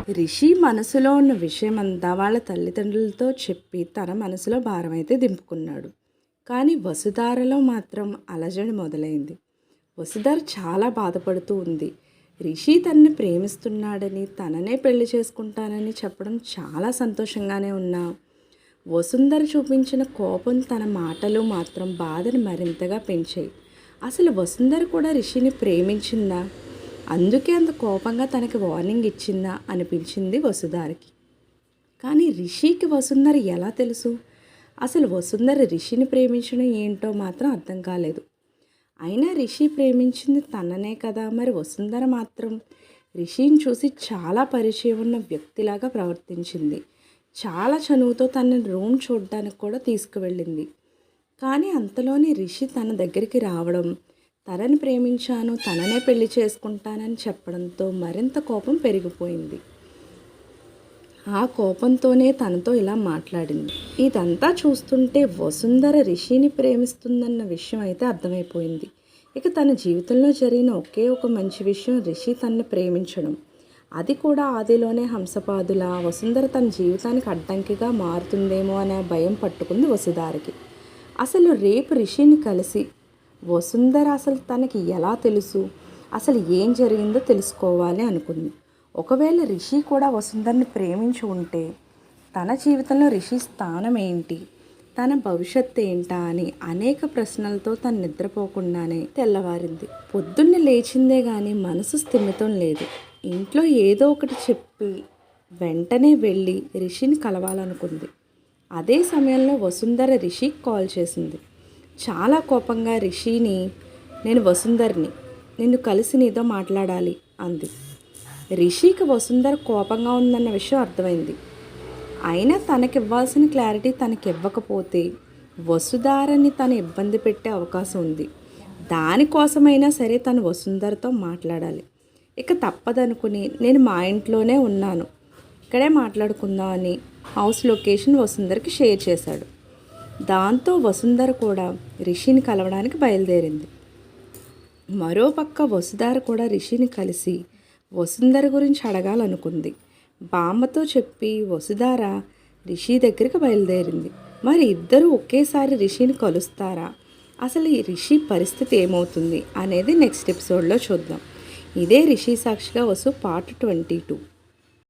రిషి మనసులో ఉన్న విషయమంతా వాళ్ళ తల్లిదండ్రులతో చెప్పి తన మనసులో భారమైతే దింపుకున్నాడు. కానీ వసుధారలో మాత్రం అలజడి మొదలైంది. వసుధార చాలా బాధపడుతూ ఉంది. రిషి తనని ప్రేమిస్తున్నాడని, తననే పెళ్లి చేసుకుంటానని చెప్పడం చాలా సంతోషంగానే ఉన్నా, వసుంధర చూపించిన కోపం, తన మాటలు మాత్రం బాధని మరింతగా పెంచాయి. అసలు వసుంధర కూడా రిషిని ప్రేమించిందా? అందుకే అంత కోపంగా తనకి వార్నింగ్ ఇచ్చిందా అనిపించింది వసుధారకి. కానీ రిషికి వసుంధర ఎలా తెలుసు? అసలు వసుంధర రిషిని ప్రేమించడం ఏంటో మాత్రం అర్థం కాలేదు. అయినా రిషి ప్రేమించింది తననే కదా, మరి వసుంధర మాత్రం రిషిని చూసి చాలా పరిచయం ఉన్న వ్యక్తిలాగా ప్రవర్తించింది. చాలా చనువుతో తన రూమ్ చూడడానికి కూడా తీసుకువెళ్ళింది. కానీ అంతలోనే రిషి తన దగ్గరికి రావడం, తనని ప్రేమించాను, తననే పెళ్లి చేసుకుంటానని చెప్పడంతో మరింత కోపం పెరిగిపోయింది. ఆ కోపంతోనే తనతో ఇలా మాట్లాడింది. ఇదంతా చూస్తుంటే వసుంధర రిషిని ప్రేమిస్తుందన్న విషయం అయితే అర్థమైపోయింది. ఇక తన జీవితంలో జరిగిన ఒకే ఒక మంచి విషయం రిషి తనని ప్రేమించడం. అది కూడా ఆదిలోనే హంసపాదులా వసుంధర తన జీవితానికి అడ్డంకిగా మారుతుందేమో అనే భయం పట్టుకుంది వసుధారకి. అసలు రేపు రిషిని కలిసి వసుంధర అసలు తనకి ఎలా తెలుసు, అసలు ఏం జరిగిందో తెలుసుకోవాలి అనుకుంది. ఒకవేళ రిషి కూడా వసుంధరని ప్రేమించి ఉంటే తన జీవితంలో రిషి స్థానం ఏంటి, తన భవిష్యత్తు ఏంటా అని అనేక ప్రశ్నలతో తను నిద్రపోకుండానే తెల్లవారింది. పొద్దున్నే లేచిందే కానీ మనసు స్థిమితం లేదు. ఇంట్లో ఏదో ఒకటి చెప్పి వెంటనే వెళ్ళి రిషిని కలవాలనుకుంది. అదే సమయంలో వసుంధర రిషికి కాల్ చేసింది. చాలా కోపంగా రిషిని, నేను వసుంధర్ని, నిన్ను కలిసి నీతో మాట్లాడాలి అంది. రిషికి వసుంధర కోపంగా ఉందన్న విషయం అర్థమైంది. అయినా తనకివ్వాల్సిన క్లారిటీ తనకివ్వకపోతే వసుధారని తను ఇబ్బంది పెట్టే అవకాశం ఉంది. దానికోసమైనా సరే తను వసుంధరతో మాట్లాడాలి. ఇక తప్పదనుకుని, నేను మా ఇంట్లోనే ఉన్నాను, ఇక్కడే మాట్లాడుకుందాం అని హౌస్ లొకేషన్ వసుంధరకి షేర్ చేశాడు. దాంతో వసుంధర కూడా రిషిని కలవడానికి బయలుదేరింది. మరోపక్క వసుధార కూడా రిషిని కలిసి వసుంధర గురించి అడగాలనుకుంది. బామ్మతో చెప్పి వసుధార రిషి దగ్గరికి బయలుదేరింది. మరి ఇద్దరు ఒకేసారి రిషిని కలుస్తారా? అసలు ఈ రిషి పరిస్థితి ఏమవుతుంది అనేది నెక్స్ట్ ఎపిసోడ్లో చూద్దాం. ఇదే రిషి సాక్షిగా వసు పార్ట్ 22.